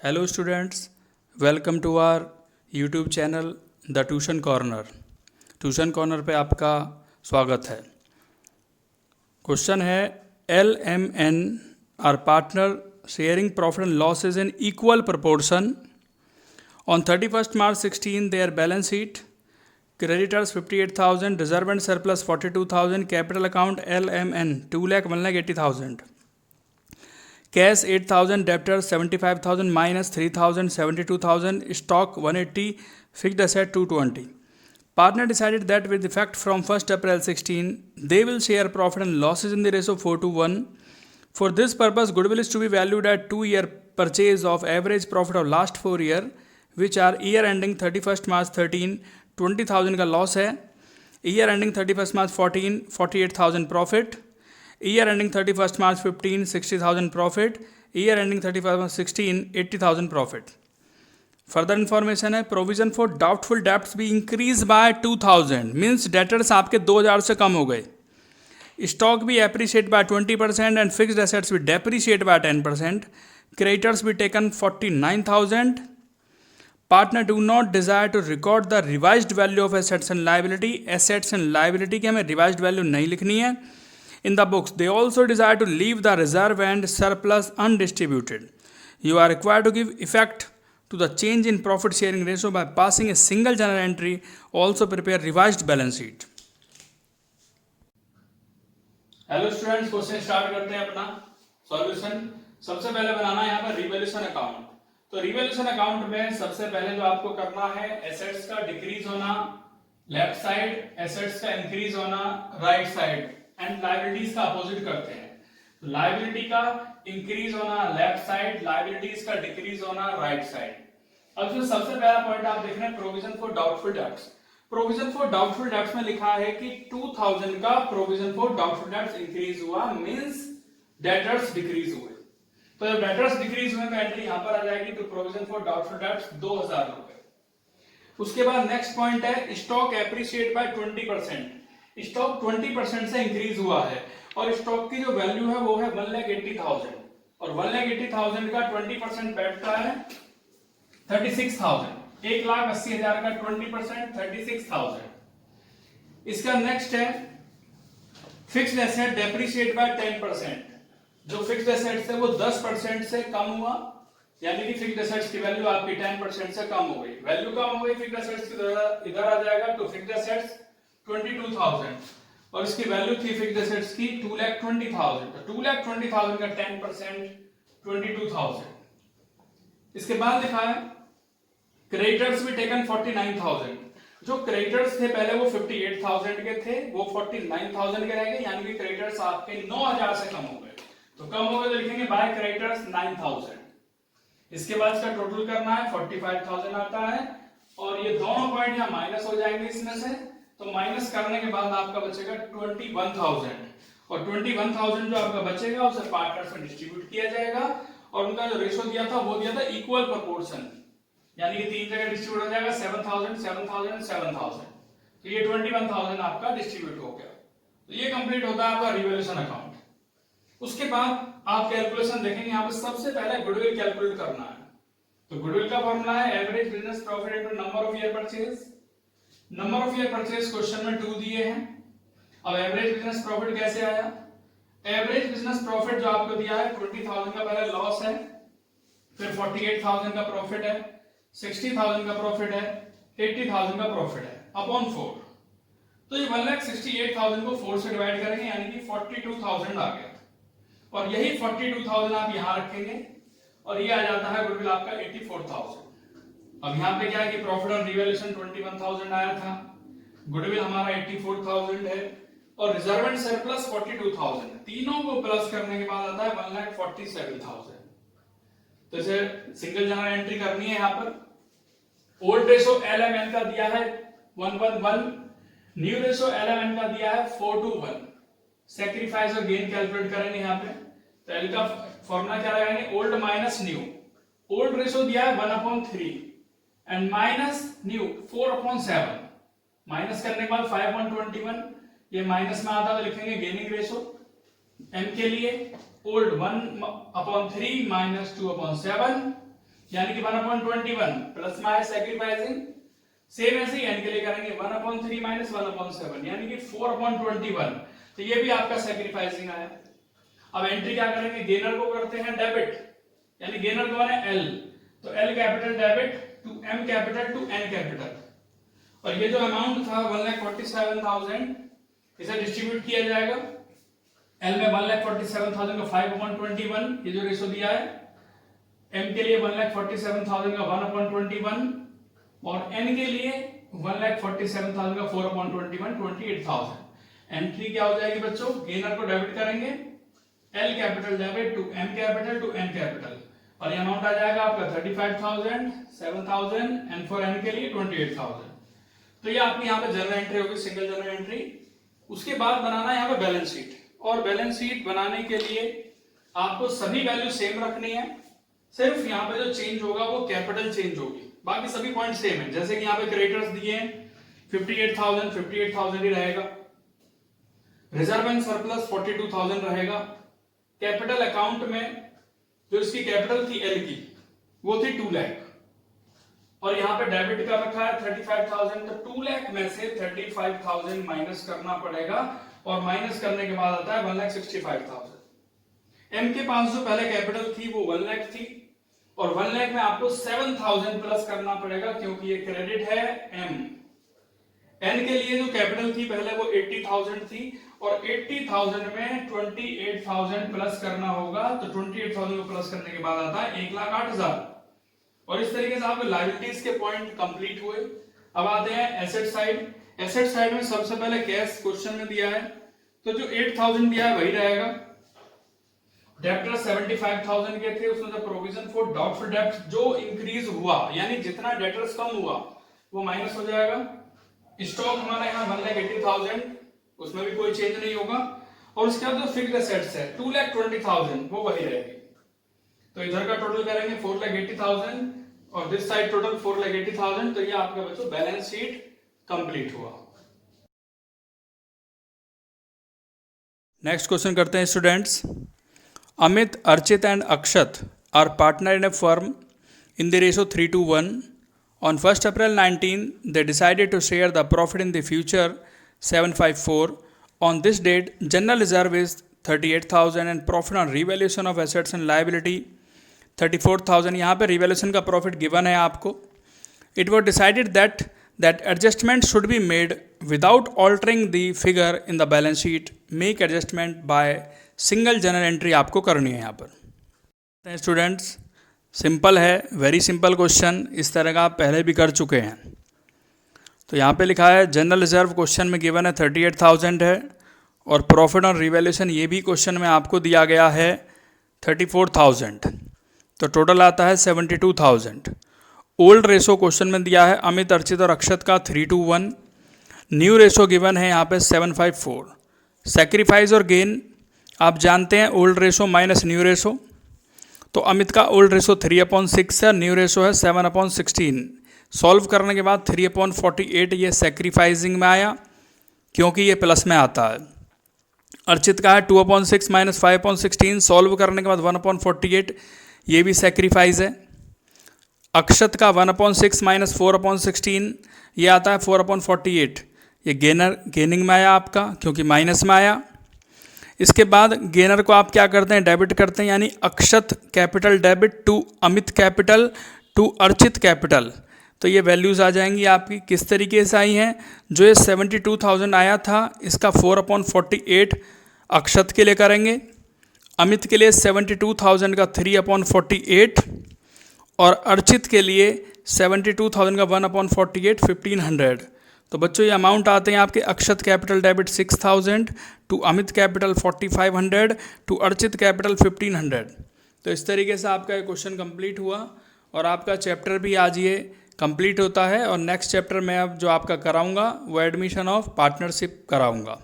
Hello students, welcome to our YouTube channel the tuition corner. Tuition corner पे आपका स्वागत है। क्वेश्चन है L M N R partner sharing profit and losses in equal proportion on 31st March 16 their balance sheet creditors 58,000, reserve and surplus 42,000, capital account L M N 2,01,80,000, cash 8,000, debtors 75,000, minus 3,000, 72,000, stock 180, fixed asset 220. Partner decided that with effect from 1st April 16, they will share profit and losses in the ratio 4:1. For this purpose, goodwill is to be valued at 2-year purchase of average profit of last 4 year, which are year ending 31st March 13, 20,000 का loss है, year ending 31st March 14, 48,000 profit, year ending 31st March 15, 60,000 profit, year ending 31st March 16, 80,000 profit. Further information है, provision for doubtful debts भी increase by 2,000, means debtors आपके 2,000 से कम हो गए। Stock भी appreciate by 20% and fixed assets भी depreciate by 10%। Creditors भी taken 49,000। Partner do not desire to record the revised value of assets and liability. Assets and liability की हमें रिवाइज्ड वैल्यू नहीं लिखनी है in the books. They also desire to leave the reserve and surplus undistributed. You are required to give effect to the change in profit sharing ratio by passing a single journal entry. Also prepare revised balance sheet. Hello students, question start करते हैं अपना solution. सबसे पहले बनाना है यहाँ पर revaluation account. तो revaluation account में सबसे पहले जो आपको करना है, एसेट्स का डिक्रीज होना लेफ्ट साइड, एसेट्स का इंक्रीज होना राइट साइड, एंड लायबिलिटीज का अपोजिट करते हैं। तो लायबिलिटी का इंक्रीज होना लेफ्ट साइड, लायबिलिटीज का डिक्रीज होना राइट साइड। अब जो सबसे पहला पॉइंट आप देख रहे हैं, provision for doubtful debts. Provision for doubtful debts में लिखा है कि 2,000 का provision for doubtful debts increase हुआ, मींस डेटर्स डिक्रीज हुए। तो जब डेटर्स डिक्रीज हुए तो एंट्री यहां पर आ जाएगी, तो प्रोविजन फॉर डाउटफुल डेब्ट्स 2,000 रुपए। उसके बाद नेक्स्ट पॉइंट है स्टॉक एप्रिशिएट बाय 20%। स्टॉक 20% से इंक्रीज हुआ है और स्टॉक की जो वैल्यू है वो है 1,80,000 और 1,80,000 का 20% बैठता है 36,000। 1,80,000 का 20% 36,000। इसका नेक्स्ट है फिक्स्ड एसेट डेप्रिशिएट बाय 10%। जो फिक्स्ड एसेट्स है वो 10% से कम हुआ, यानी कि फिक्स्ड एसेट्स की वैल्यू आपकी 10% से कम हो गई। वैल्यू कम हो गई फिक्स्ड एसेट्स की, इधर आ जाएगा, तो फिक्स्ड एसेट्स 22,000 और इसकी वैल्यू थी फिक्स्ड एसेट्स की 2,20,000। तो 2,20,000 का 10% 22,000। इसके बाद लिखा है क्रेडिटर्स भी टेकन 49,000। जो क्रेडिटर्स थे पहले वो 58,000 के थे, वो 49,000 के रह गए, यानी कि क्रेडिटर्स आपके 9,000 से कम हो गए। तो कम हो गए तो लिखेंगे बाय क्रेडिटर्स 9,000। इसके बाद इसका टोटल करना है 45,000 आता है, और ये दोनों पॉइंट यहाँ माइनस हो जाएंगे इसमें से। तो माइनस करने के बाद आपका बचेगा 21,000, और 21,000 जो आपका बचेगा उसे पार्टनर्स में डिस्ट्रीब्यूट किया जाएगा, और उनका जो रेशो दिया था वो दिया था इक्वल प्रोपोर्शन, यानी कि 3 जगह डिस्ट्रीब्यूट हो जाएगा 7,000 7,000 7,000। तो ये 21,000 आपका डिस्ट्रीब्यूट हो गया। तो ये कंप्लीट होता है आपका रिवैल्यूएशन अकाउंट। उसके बाद आप कैलकुलेशन देखेंगे, यहाँ पे सबसे पहले गुडविल कैलकुलेट करना है। तो गुडविल का फॉर्मूला है average business profit into number of year purchase. Number of year purchase question में 2 दिए हैं। अब एवरेज बिजनेस प्रॉफिट कैसे आया? एवरेज बिजनेस प्रॉफिट जो आपको दिया है 20,000 का पहले लॉस है, फिर 48,000 का प्रॉफिट है, 60,000 का प्रॉफिट है, 80,000 का प्रॉफिट है, अपॉन 4। तो ये 1,68,000 को 4 से डिवाइड करेंगे, यानी कि 42,000 आ गया, और यही 42,000 आप यहां रखेंगे, और ये आ जाता है गुडविल आपका 84,000। अब यहाँ पे क्या है कि प्रॉफिट ऑन रिवैल्यूएशन 21,000 आया था, गुडविल हमारा 84,000 है, और रिजर्व एंड सरप्लस 42,000। तीनों को प्लस करने के बाद आता है 1,47,000। तो इसे सिंगल जर्नल एंट्री करनी है। यहाँ पर ओल्ड रेशो LMN का दिया है 1:1, न्यू रेशो LMN का दिया है 4:1। सैक्रिफाइस और गेन कैलकुलेट करेंगे यहाँ पे। तो L का फॉर्मूला क्या लगाएंगे? Old minus new. Old ratio दिया है 1/3 एंड माइनस न्यू 4/7। माइनस करने के बाद 5/21, ये माइनस में आता तो लिखेंगे गेनिंग रेशो। M के लिए ओल्ड 1/3 माइनस 2/7, यानी कि 1/21 प्लस में है सेक्रीफाइसिंग। सेम ऐसे ही एन के लिए करेंगे 1/3 माइनस 1/7 यानी कि 4/21। तो ये भी आपका सेक्रीफाइसिंग आया। अब एंट्री क्या करेंगे, गेनर को करते हैं डेबिट, यानी गेनर कौन है, एल, तो L capital debit to M capital to N capital. और ये जो अमाउंट था 1,47,000 इसे डिस्ट्रीब्यूट किया जाएगा। एल में 1,47,000 का 5/21 ये जो रेशो दिया है, एम के लिए 1,47,000 का 1/21 और एन के लिए 1,47,000 का 4/21 28,000। एंट्री क्या हो जाएगी बच्चों, गेनर को डेबिट करेंगे L capital debit to M capital to N capital और ये अमाउंट आ जाएगा आपका 35,000 7,000 एंड फॉर एन के लिए 28,000। तो ये आपकी यहाँ पे जनरल एंट्री होगी, सिंगल जनरल एंट्री। उसके बाद बनाना है यहाँ पे बैलेंस शीट, और बैलेंस शीट बनाने के लिए आपको सभी वैल्यू सेम रखनी है, सिर्फ यहाँ पे जो चेंज होगा वो कैपिटल चेंज होगी, बाकी सभी पॉइंट सेम है। जैसे कि यहाँ पे क्रेडिटर्स दिए हैं 58,000 ही रहेगा, रिजर्व एंड सरप्लस 42,000 रहेगा। कैपिटल अकाउंट में जो इसकी कैपिटल थी एल की वो थी 2 लाख और यहाँ पे डेबिट का रखा है 35,000, तो 2 लाख में से 35,000 माइनस करना पड़ेगा और माइनस करने के बाद आता है 1,65,000। एम के पास जो पहले कैपिटल थी वो 1 लाख थी और 1 लाख में आपको 7,000 प्लस करना पड़ेगा क्योंकि ये क्रेडिट है एम। एन के लिए जो कैपिटल थी पहले वो 80,000 थी और 80,000 में 28,000 प्लस करना होगा, तो 28,000 को प्लस करने के बाद आता है 1,08,000। और इस तरीके से आपके लायबिलिटीज के पॉइंट कंप्लीट हुए। अब आते हैं एसेट साइड। एसेट साइड में सबसे पहले कैश क्वेश्चन में दिया है, तो जो 8,000 दिया है वही रहेगा। डेब्टर 75,000 के थे, उसमें जो प्रोविजन फॉर डाउटफुल डेब्ट जो इंक्रीज हुआ यानी जितना डेटर्स कम हुआ वो माइनस हो जाएगा। स्टॉक हमारा यहाँ 1,80,000, उसमें भी कोई चेंज नहीं होगा। और उसके बाद जो फिक्स्ड एसेट्स है 2,20,000 वो वही रहेगी। तो इधर का टोटल करेंगे 4,80,000 और दिस साइड टोटल 4,80,000। तो ये आपका बच्चों बैलेंस शीट कंप्लीट हुआ। नेक्स्ट क्वेश्चन करते हैं students. Amit, Archit and Akshat are partner in a firm in the ratio 3:1. On 1st April 19, they decided to share the profit in the future 754. On this date, general reserve is 38,000 and profit on revaluation of assets and liability 34,000. यहाँ पे revaluation का profit given है आपको. It was decided that adjustment should be made without altering the figure in the balance sheet. Make adjustment by single journal entry आपको करनी है यहाँ पर। स्टूडेंट्स सिंपल है, वेरी सिंपल क्वेश्चन, इस तरह का आप पहले भी कर चुके हैं। तो यहाँ पे लिखा है जनरल रिजर्व क्वेश्चन में गिवन है 38,000 है और प्रॉफिट ऑन रिवैल्यूएशन ये भी क्वेश्चन में आपको दिया गया है 34,000, तो टोटल आता है 72,000। ओल्ड रेशो क्वेश्चन में दिया है अमित, अर्चित और अक्षत का 3:1। न्यू रेशो गिवन है यहाँ पे 754। सेक्रीफाइस और गेन आप जानते हैं old ratio minus new ratio, तो अमित का ओल्ड रेशो 3/6 है, न्यू रेशो है 7/16। सॉल्व करने के बाद 3/48 ये सेक्रीफाइसिंग में आया क्योंकि ये प्लस में आता है। अर्चित का है 2/6 माइनस 5/16, सॉल्व करने के बाद 1/48 ये भी सेक्रीफाइस है। अक्षत का 1/6 माइनस 4/16 ये आता है 4/48, ये गेनिंग में आया आपका क्योंकि माइनस में आया। इसके बाद गेनर को आप क्या करते हैं, डेबिट करते हैं, यानी Akshat capital debit to Amit capital to Archit capital. तो ये वैल्यूज़ आ जाएंगी आपकी किस तरीके से आई हैं। जो ये 72,000 आया था इसका 4/48 अक्षत के लिए करेंगे, अमित के लिए 72,000 का 3/48 और अर्चित के लिए 72,000 का 1/48 1,500। तो बच्चों ये अमाउंट आते हैं आपके Akshat capital debit 6,000 to Amit capital 4,500 to Archit capital 1,500। तो इस तरीके से आपका ये क्वेश्चन कंप्लीट हुआ और आपका चैप्टर भी आज ये कंप्लीट होता है। और नेक्स्ट चैप्टर में अब जो आपका कराऊंगा वो एडमिशन ऑफ पार्टनरशिप कराऊंगा।